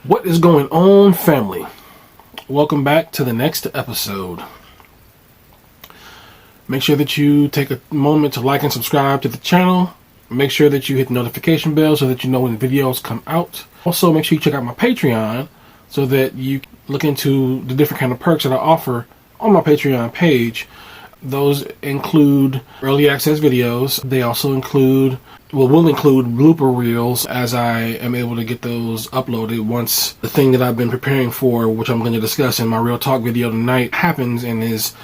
What is going on, family? Welcome back to the next episode. Make sure that you take a moment to like and subscribe to the channel. Make sure that you hit the notification bell so that you know when videos come out. Also, make sure you check out my Patreon so that you look into the different kind of perks that I offer on my Patreon page. Those include early access videos. They also include, will include blooper reels as I am able to get those uploaded once the thing that I've been preparing for, which I'm going to discuss in my Real Talk video tonight, happens and is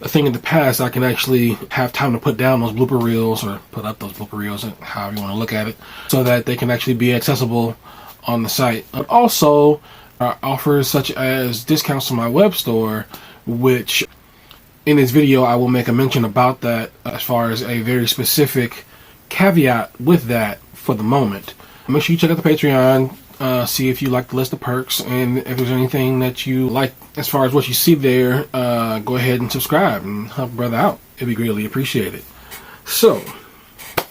a thing in the past. I can actually have time to put down those blooper reels or put up those blooper reels, however you want to look at it, so that they can actually be accessible on the site. But also offers such as discounts to my web store, which in this video I will make a mention about that as far as a very specific caveat with that for the moment. Make sure you check out the Patreon, see if you like the list of perks, and if there's anything that you like as far as what you see there, go ahead and subscribe and help a brother out. It'd be greatly appreciated. So,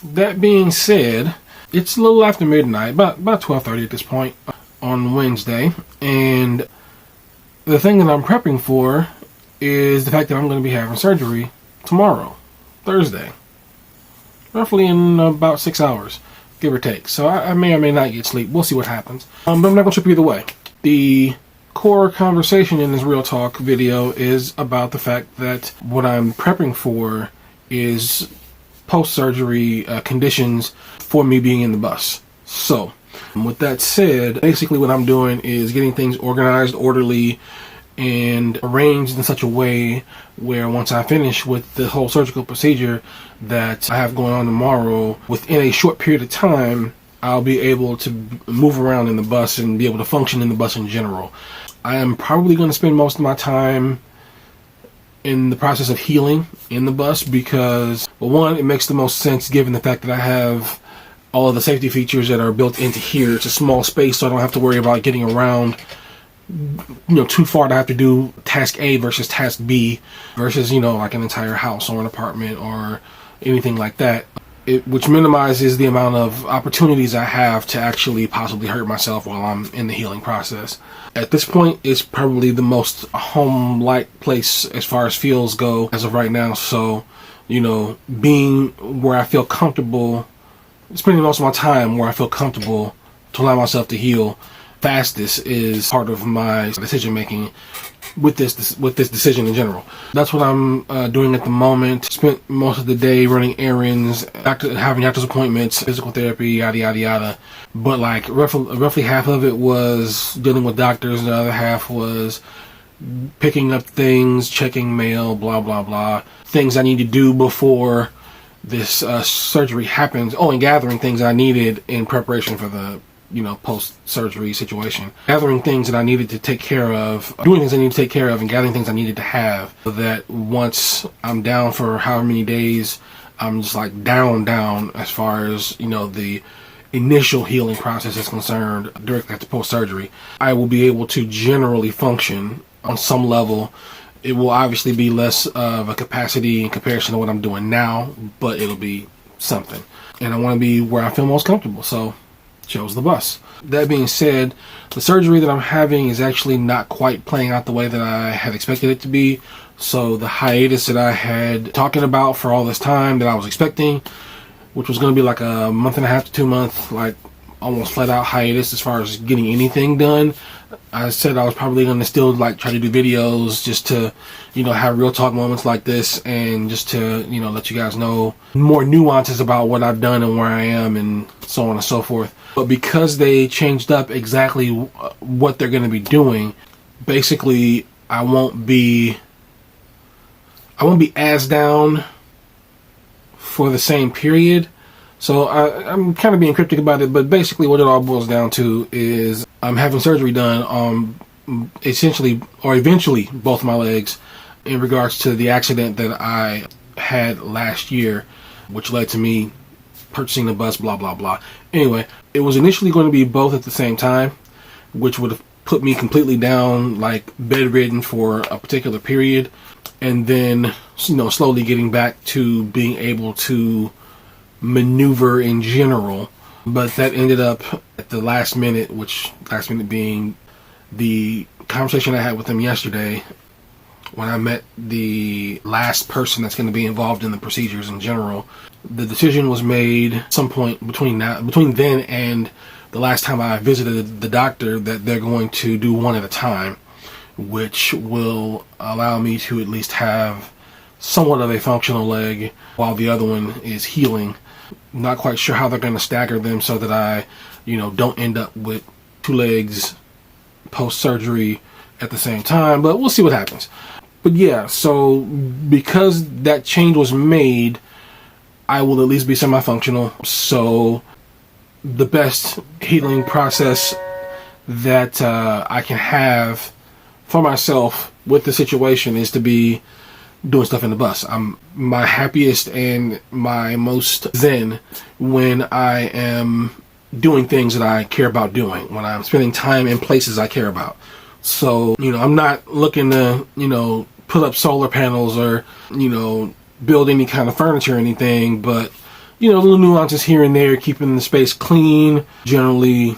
that being said, it's a little after midnight, about 12:30 at this point on Wednesday, and the thing that I'm prepping for is the fact that I'm going to be having surgery tomorrow, Thursday, roughly in about 6 hours, give or take. So I may or may not get sleep. We'll see what happens. But I'm not going to trip either way. The core conversation in this Real Talk video is about the fact that what I'm prepping for is post-surgery conditions for me being in the bus. So, with that said, basically what I'm doing is getting things organized, orderly, and arranged in such a way where once I finish with the whole surgical procedure that I have going on tomorrow, within a short period of time, I'll be able to move around in the bus and be able to function in the bus in general. I am probably going to spend most of my time in the process of healing in the bus because, well, one, it makes the most sense given the fact that I have all of the safety features that are built into here. It's a small space, so I don't have to worry about getting around too far to have to do task A versus task B versus, like an entire house or an apartment or anything like that. Which minimizes the amount of opportunities I have to actually possibly hurt myself while I'm in the healing process. At this point, it's probably the most home-like place as far as feels go as of right now. So, being where I feel comfortable, spending most of my time where I feel comfortable to allow myself to heal fastest is part of my decision making with this decision in general. That's what I'm doing at the moment. Spent most of the day running errands, having doctor's appointments, physical therapy, yada yada yada. But like roughly half of it was dealing with doctors, the other half was picking up things, checking mail, blah blah blah, things I need to do before this surgery happens. Oh, and gathering things I needed in preparation for the post-surgery situation. Gathering things that I needed to take care of, doing things I need to take care of, and gathering things I needed to have, so that once I'm down for however many days, I'm just like down as far as, the initial healing process is concerned directly after post-surgery. I will be able to generally function on some level. It will obviously be less of a capacity in comparison to what I'm doing now, but it'll be something. And I want to be where I feel most comfortable, so chose the bus. That being said, the surgery that I'm having is actually not quite playing out the way that I had expected it to be. So the hiatus that I had talking about for all this time that I was expecting, which was going to be like a month and a half to 2 month, like almost flat out hiatus as far as getting anything done. I said I was probably going to still try to do videos just to, have real talk moments like this and just to, let you guys know more nuances about what I've done and where I am and so on and so forth. But because they changed up exactly what they're going to be doing, basically I won't be as down for the same period. So I'm kind of being cryptic about it, but basically what it all boils down to is I'm having surgery done on eventually both my legs in regards to the accident that I had last year, which led to me purchasing the bus, blah, blah, blah. Anyway, it was initially going to be both at the same time, which would have put me completely down, bedridden for a particular period, and then, slowly getting back to being able to maneuver in general. But that ended up at the last minute, which last minute being the conversation I had with them yesterday when I met the last person that's going to be involved in the procedures in general. The decision was made at some point between then and the last time I visited the doctor that they're going to do one at a time, which will allow me to at least have somewhat of a functional leg while the other one is healing. Not quite sure how they're going to stagger them so that I, don't end up with two legs post-surgery at the same time, but we'll see what happens. But yeah, so because that change was made, I will at least be semi-functional. So the best healing process that I can have for myself with the situation is to be doing stuff in the bus. I'm my happiest and my most zen when I am doing things that I care about doing, when I'm spending time in places I care about. So, I'm not looking to, put up solar panels or, build any kind of furniture or anything, but, little nuances here and there, keeping the space clean, generally,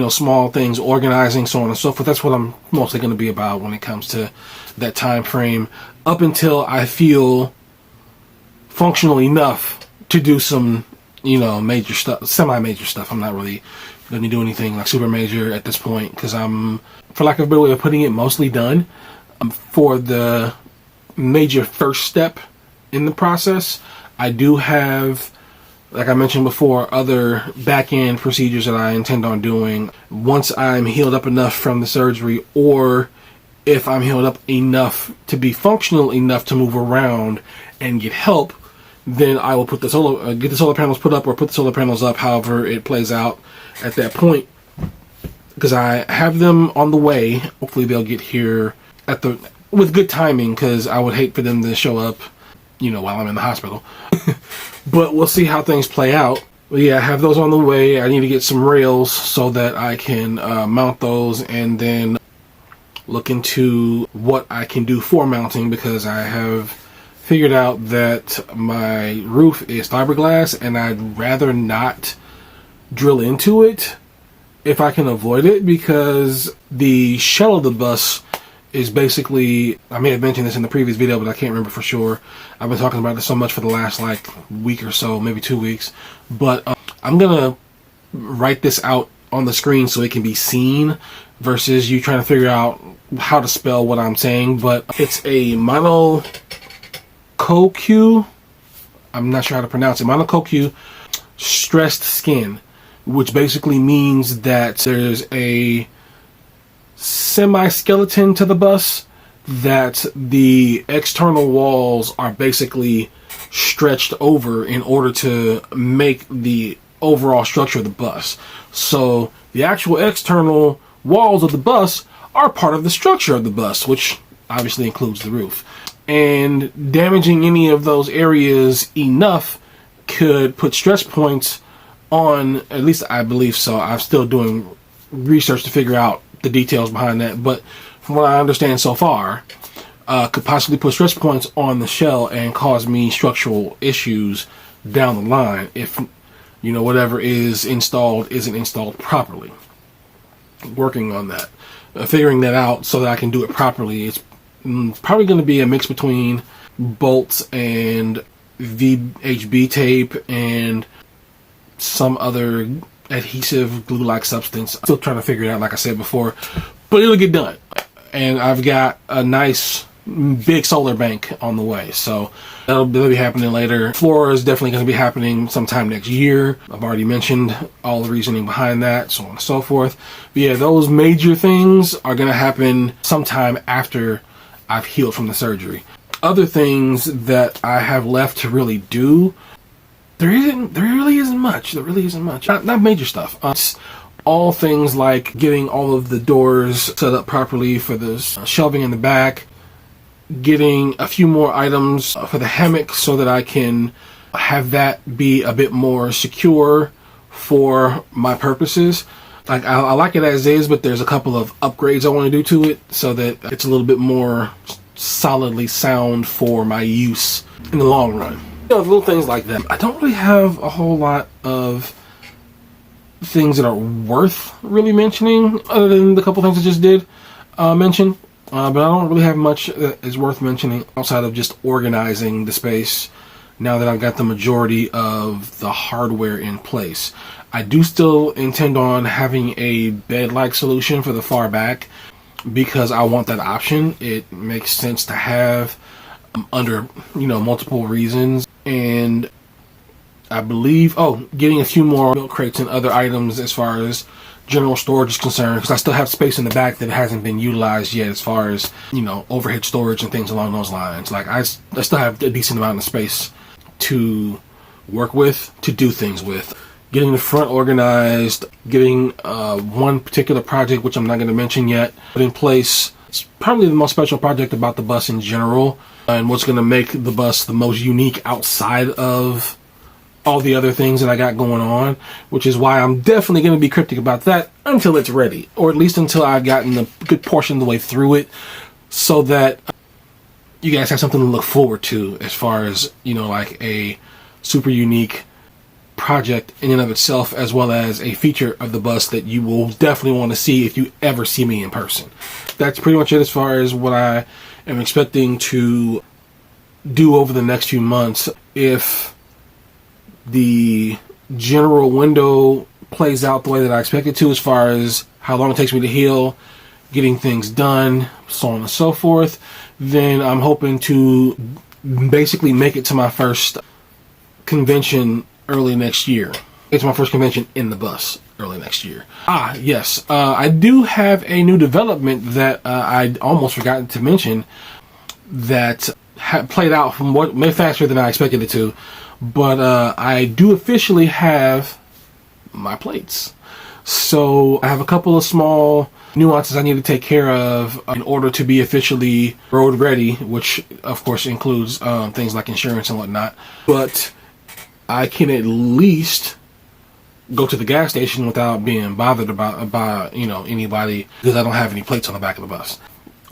small things, organizing, so on and so forth. That's what I'm mostly going to be about when it comes to that time frame, up until I feel functional enough to do some, major stuff, semi-major stuff. I'm not really going to do anything like super major at this point because I'm, for lack of a better way of putting it, mostly done. For the major first step in the process, I do have, like I mentioned before, other back-end procedures that I intend on doing once I'm healed up enough from the surgery, or if I'm healed up enough to be functional enough to move around and get help, then I will put the get the solar panels put up or put the solar panels up, however it plays out at that point. Because I have them on the way. Hopefully they'll get here with good timing, because I would hate for them to show up, while I'm in the hospital. But we'll see how things play out. But yeah, I have those on the way. I need to get some rails so that I can mount those, and then look into what I can do for mounting, because I have figured out that my roof is fiberglass and I'd rather not drill into it if I can avoid it, because the shell of the bus is basically, I may have mentioned this in the previous video, but I can't remember for sure. I've been talking about this so much for the last week or so, maybe 2 weeks. But I'm gonna write this out on the screen so it can be seen versus you trying to figure out how to spell what I'm saying. But it's a monocoque, I'm not sure how to pronounce it, monocoque stressed skin, which basically means that there's a semi-skeleton to the bus, that the external walls are basically stretched over in order to make the overall structure of the bus. So the actual external walls of the bus are part of the structure of the bus, which obviously includes the roof. And damaging any of those areas enough could put stress points on, at least I believe so. I'm still doing research to figure out the details behind that, but from what I understand so far, could possibly put stress points on the shell and cause me structural issues down the line if, whatever is installed isn't installed properly. Working on that, figuring that out so that I can do it properly. It's probably going to be a mix between bolts and VHB tape and some other adhesive glue-like substance. Still trying to figure it out, like I said before, but it'll get done. And I've got a nice big solar bank on the way, so that'll be happening later. Floor is definitely going to be happening sometime next year. I've already mentioned all the reasoning behind that, so on and so forth. But yeah, those major things are going to happen sometime after I've healed from the surgery. Other things that I have left to really do, there really isn't much. Not major stuff. It's all things like getting all of the doors set up properly for the shelving in the back, getting a few more items for the hammock so that I can have that be a bit more secure for my purposes. Like I like it as is, but there's a couple of upgrades I want to do to it so that it's a little bit more solidly sound for my use in the long run. Little things like that. I don't really have a whole lot of things that are worth really mentioning, other than the couple things I just did mention. But I don't really have much that is worth mentioning outside of just organizing the space now that I've got the majority of the hardware in place. I do still intend on having a bed-like solution for the far back because I want that option. It makes sense to have under, multiple reasons. And I believe, getting a few more milk crates and other items as far as general storage is concerned, because I still have space in the back that hasn't been utilized yet as far as, overhead storage and things along those lines. Like, I still have a decent amount of space to work with, to do things with. Getting the front organized, getting one particular project, which I'm not going to mention yet, put in place. It's probably the most special project about the bus in general, and what's going to make the bus the most unique outside of all the other things that I got going on, which is why I'm definitely going to be cryptic about that until it's ready, or at least until I've gotten a good portion of the way through it, so that you guys have something to look forward to as far as, like a super unique project in and of itself, as well as a feature of the bus that you will definitely want to see if you ever see me in person. That's pretty much it as far as what I am expecting to do over the next few months. If the general window plays out the way that I expect it to, as far as how long it takes me to heal, getting things done, so on and so forth, then I'm hoping to basically make it to my first convention early next year. It's my first convention in the bus early next year. Yes, I do have a new development that I almost forgotten to mention that played out from what way faster than I expected it to. But I do officially have my plates. So I have a couple of small nuances I need to take care of in order to be officially road ready, which of course includes things like insurance and whatnot. But I can at least go to the gas station without being bothered by anybody, because I don't have any plates on the back of the bus.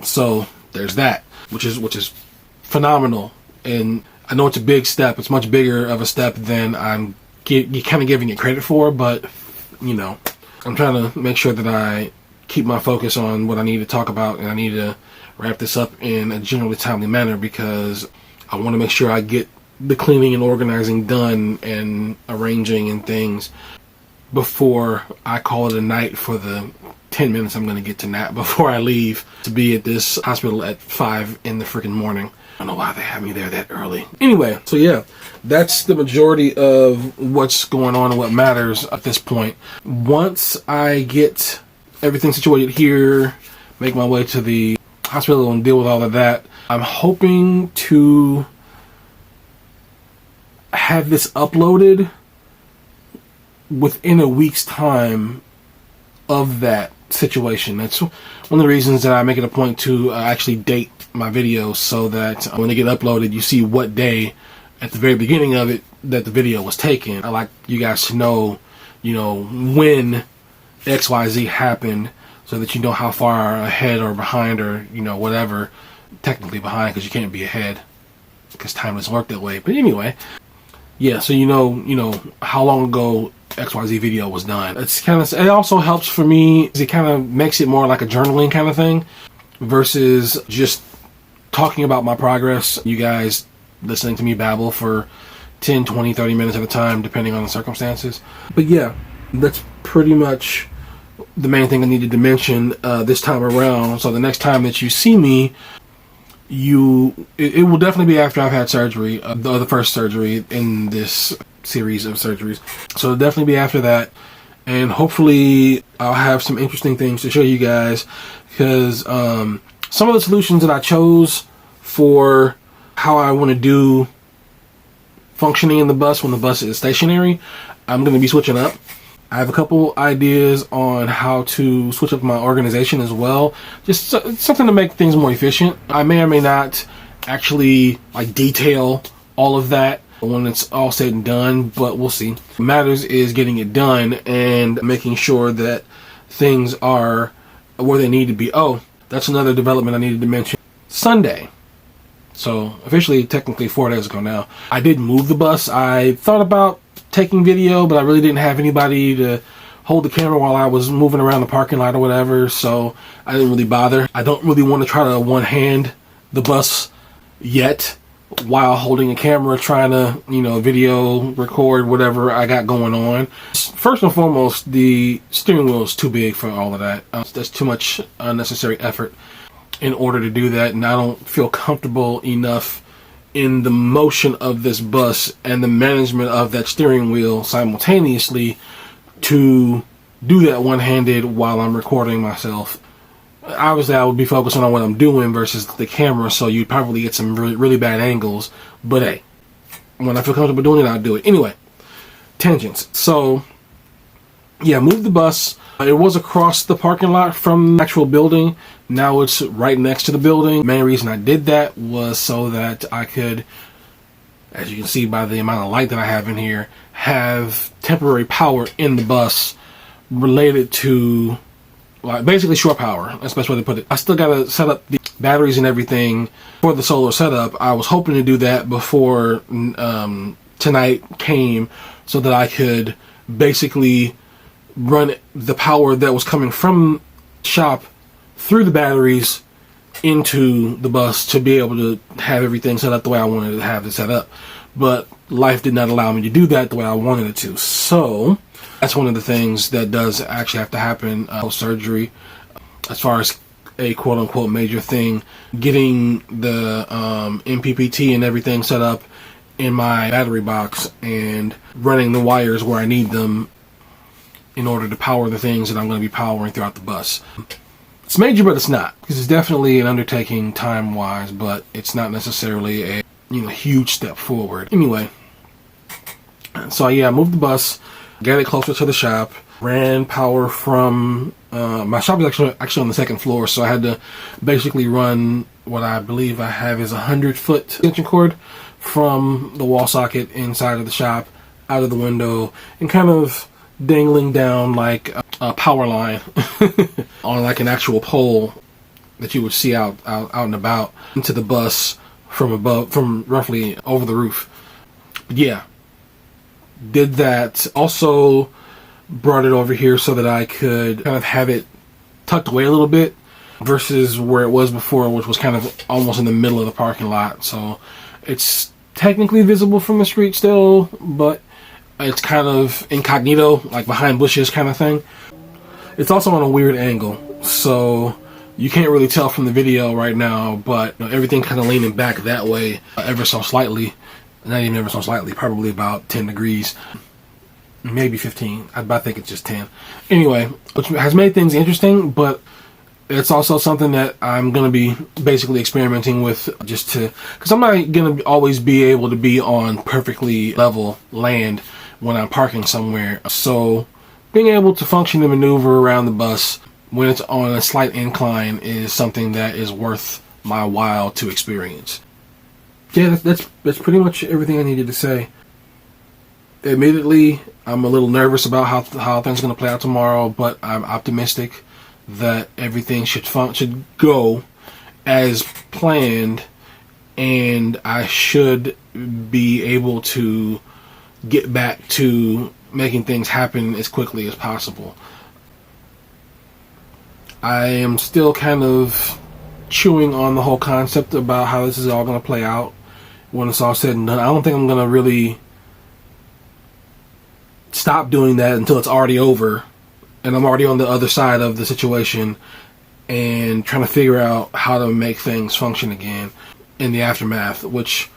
So there's that, which is phenomenal. And I know it's a big step. It's much bigger of a step than I'm kind of giving it credit for, but I'm trying to make sure that I keep my focus on what I need to talk about, and I need to wrap this up in a generally timely manner, because I want to make sure I get the cleaning and organizing done and arranging and things before I call it a night for the 10 minutes I'm going to get to nap before I leave to be at this hospital at 5 in the freaking morning. I don't know why they have me there that early. Anyway, so yeah, that's the majority of what's going on and what matters at this point. Once I get everything situated here, make my way to the hospital and deal with all of that, I'm hoping to have this uploaded within a week's time of that situation. That's one of the reasons that I make it a point to actually date my videos, so that when they get uploaded, you see what day at the very beginning of it that the video was taken. I like you guys to know, when XYZ happened, so that you know how far ahead or behind, or whatever. Technically behind, because you can't be ahead because time doesn't work that way. But anyway, yeah, so you know how long ago XYZ video was done. It also helps for me. It kind of makes it more like a journaling kind of thing versus just talking about my progress. You guys listening to me babble for 10, 20, 30 minutes at a time, depending on the circumstances. But yeah, that's pretty much the main thing I needed to mention this time around. So the next time that you see me, it will definitely be after I've had surgery, the first surgery in this series of surgeries. So it'll definitely be after that, and hopefully I'll have some interesting things to show you guys, because some of the solutions that I chose for how I want to do functioning in the bus when the bus is stationary, I'm going to be switching up. I have a couple ideas on how to switch up my organization as well. Just something to make things more efficient. I may or may not actually detail all of that when it's all said and done, but we'll see. What matters is getting it done and making sure that things are where they need to be. Oh, that's another development I needed to mention. Sunday. So officially, technically 4 days ago now, I did move the bus. I thought about taking video, but I really didn't have anybody to hold the camera while I was moving around the parking lot or whatever, so I didn't really bother. I don't really want to try to one-hand the bus yet while holding a camera, trying to, you know, video, record whatever I got going on. First and foremost, the steering wheel is too big for all of that. That's too much unnecessary effort in order to do that, and I don't feel comfortable enough in the motion of this bus and the management of that steering wheel simultaneously to do that one-handed while I'm recording myself. Obviously, I would be focusing on what I'm doing versus the camera, so you'd probably get some really, really bad angles. But hey, when I feel comfortable doing it, I'll do it. Anyway, tangents. So, yeah, moved the bus. It was across the parking lot from the actual building. Now it's right next to the building. The main reason I did that was so that I could, as you can see by the amount of light that I have in here, have temporary power in the bus related to, like, basically shore power. That's the best way to put it. I still got to set up the batteries and everything for the solar setup. I was hoping to do that before tonight came so that I could basically run the power that was coming from shop through the batteries into the bus to be able to have everything set up the way I wanted to have it set up. But life did not allow me to do that the way I wanted it to. So that's one of the things that does actually have to happen post-surgery, as far as a quote-unquote major thing. Getting the MPPT and everything set up in my battery box and running the wires where I need them in order to power the things that I'm going to be powering throughout the bus. It's major, but it's not, because it's definitely an undertaking time-wise, but it's not necessarily a, you know, huge step forward. Anyway, so yeah, I moved the bus, got it closer to the shop, ran power from my shop is actually on the second floor, so I had to basically run what I believe I have is 100-foot extension cord from the wall socket inside of the shop out of the window and kind of dangling down like a power line on like an actual pole that you would see out and about into the bus from above, from roughly over the roof. But yeah, did that. Also brought it over here so that I could kind of have it tucked away a little bit versus where it was before, which was kind of almost in the middle of the parking lot. So it's technically visible from the street still, but it's kind of incognito, like behind bushes kind of thing. It's also on a weird angle, so you can't really tell from the video right now, but you know, everything kind of leaning back that way ever so slightly. Not even ever so slightly, probably about 10 degrees. Maybe 15. I think it's just 10. Anyway, which has made things interesting, but it's also something that I'm going to be basically experimenting with just to, because I'm not going to always be able to be on perfectly level land when I'm parking somewhere. So being able to function and maneuver around the bus when it's on a slight incline is something that is worth my while to experience. Yeah, that's pretty much everything I needed to say. Admittedly, I'm a little nervous about how things are going to play out tomorrow, but I'm optimistic that everything should go as planned, and I should be able to get back to making things happen as quickly as possible. I am still kind of chewing on the whole concept about how this is all going to play out when it's all said and done. I don't think I'm going to really stop doing that until it's already over and I'm already on the other side of the situation and trying to figure out how to make things function again in the aftermath, which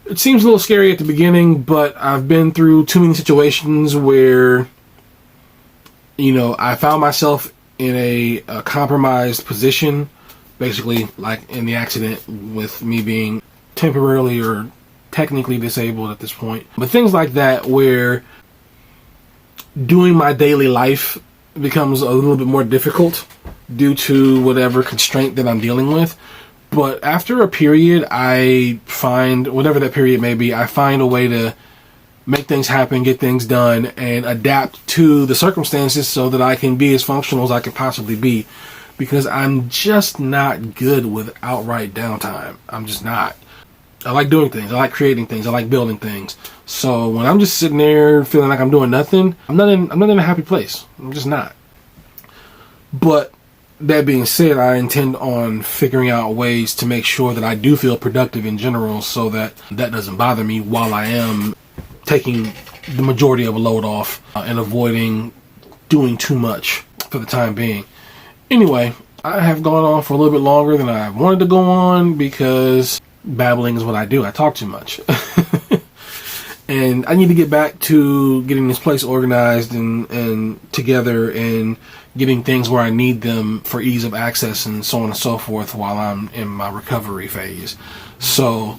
it seems a little scary at the beginning, but I've been through too many situations where, you know, I found myself in a compromised position, basically like in the accident with me being temporarily or technically disabled at this point. But things like that where doing my daily life becomes a little bit more difficult due to whatever constraint that I'm dealing with. But after a period, I find, whatever that period may be, I find a way to make things happen, get things done, and adapt to the circumstances so that I can be as functional as I can possibly be. Because I'm just not good with outright downtime. I'm just not. I like doing things. I like creating things. I like building things. So when I'm just sitting there feeling like I'm doing nothing, I'm not in a happy place. I'm just not. But that being said, I intend on figuring out ways to make sure that I do feel productive in general, so that that doesn't bother me while I am taking the majority of a load off and avoiding doing too much for the time being. Anyway, I have gone on for a little bit longer than I wanted to go on because babbling is what I do. I talk too much. And I need to get back to getting this place organized and together, and getting things where I need them for ease of access and so on and so forth while I'm in my recovery phase. So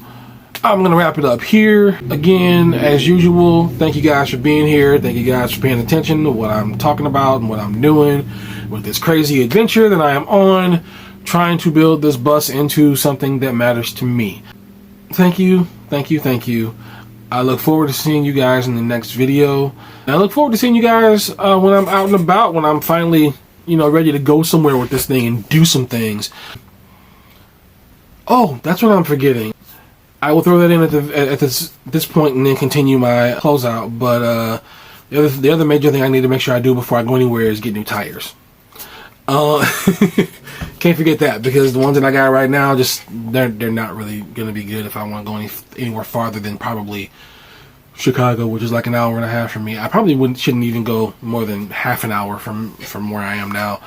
I'm going to wrap it up here. Again, as usual, thank you guys for being here. Thank you guys for paying attention to what I'm talking about and what I'm doing with this crazy adventure that I am on, trying to build this bus into something that matters to me. Thank you, thank you, thank you. I look forward to seeing you guys in the next video. And I look forward to seeing you guys when I'm out and about, when I'm finally, ready to go somewhere with this thing and do some things. Oh, that's what I'm forgetting. I will throw that in at this point and then continue my closeout. But the other major thing I need to make sure I do before I go anywhere is get new tires. Can't forget that, because the ones that I got right now, they're not really going to be good if I want to go anywhere farther than probably Chicago, which is like an hour and a half from me. I probably shouldn't even go more than half an hour from where I am now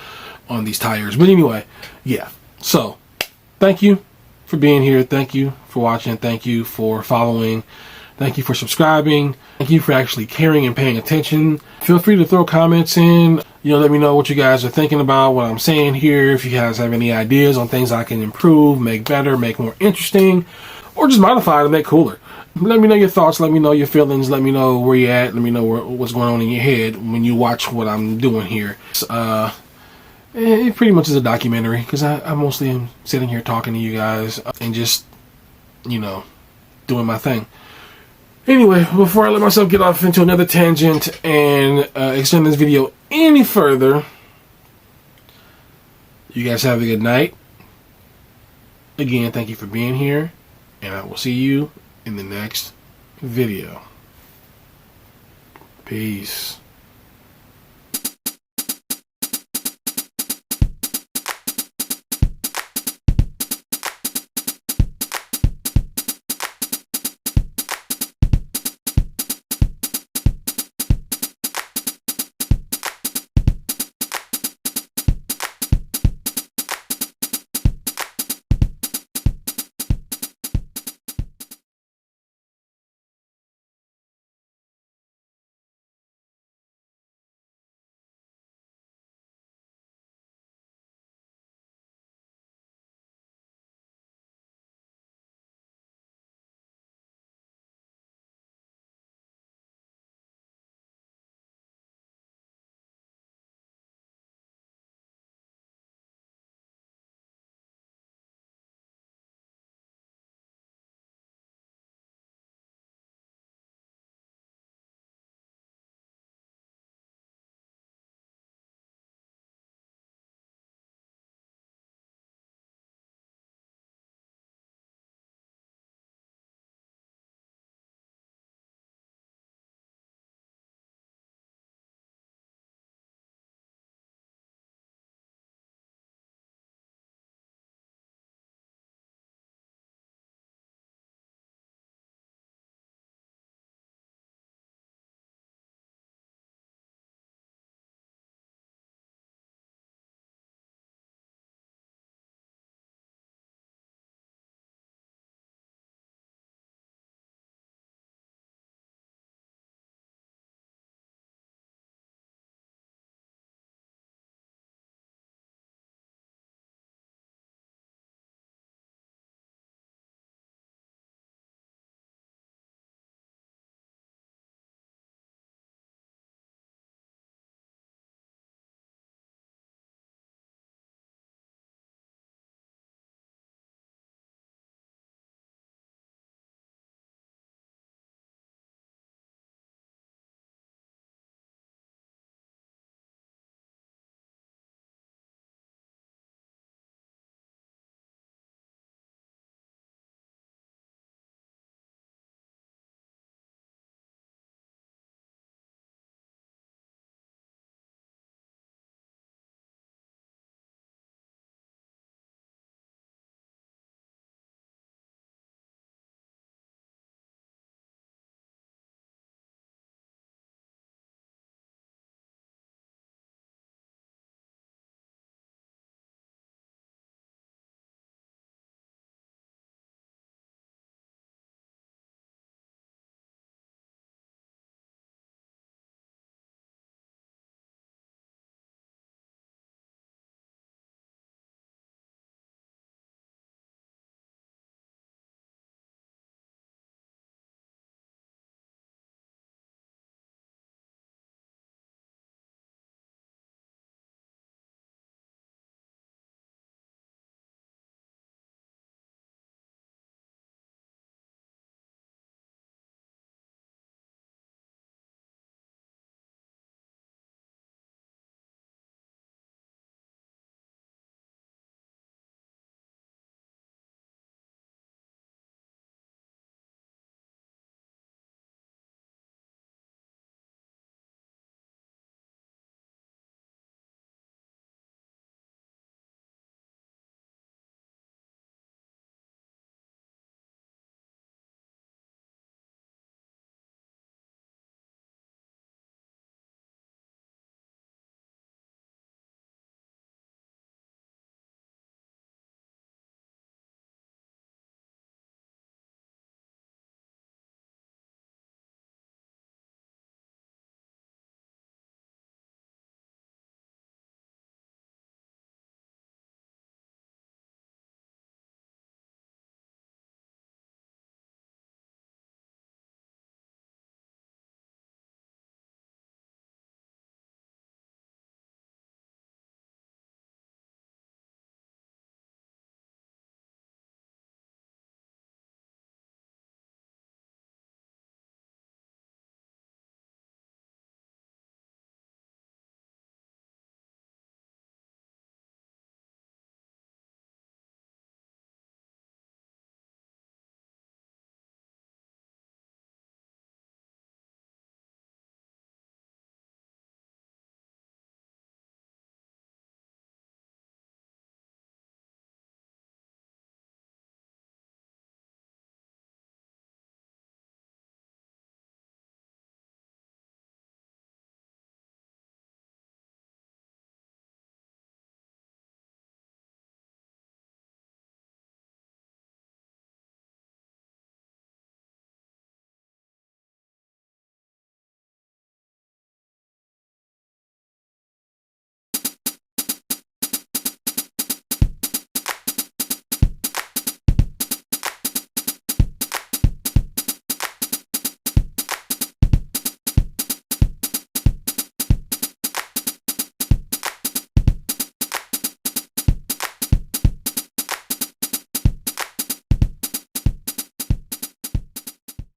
on these tires. But anyway, yeah. So, thank you for being here. Thank you for watching. Thank you for following. Thank you for subscribing. Thank you for actually caring and paying attention. Feel free to throw comments in. Let me know what you guys are thinking about what I'm saying here. If you guys have any ideas on things I can improve, make better, make more interesting, or just modify to make cooler. Let me know your thoughts. Let me know your feelings. Let me know where you're at. Let me know what's going on in your head when you watch what I'm doing here. It pretty much is a documentary, because I mostly am sitting here talking to you guys and just, doing my thing. Anyway, before I let myself get off into another tangent and extend this video any further, you guys have a good night. Again, thank you for being here, and I will see you in the next video. Peace.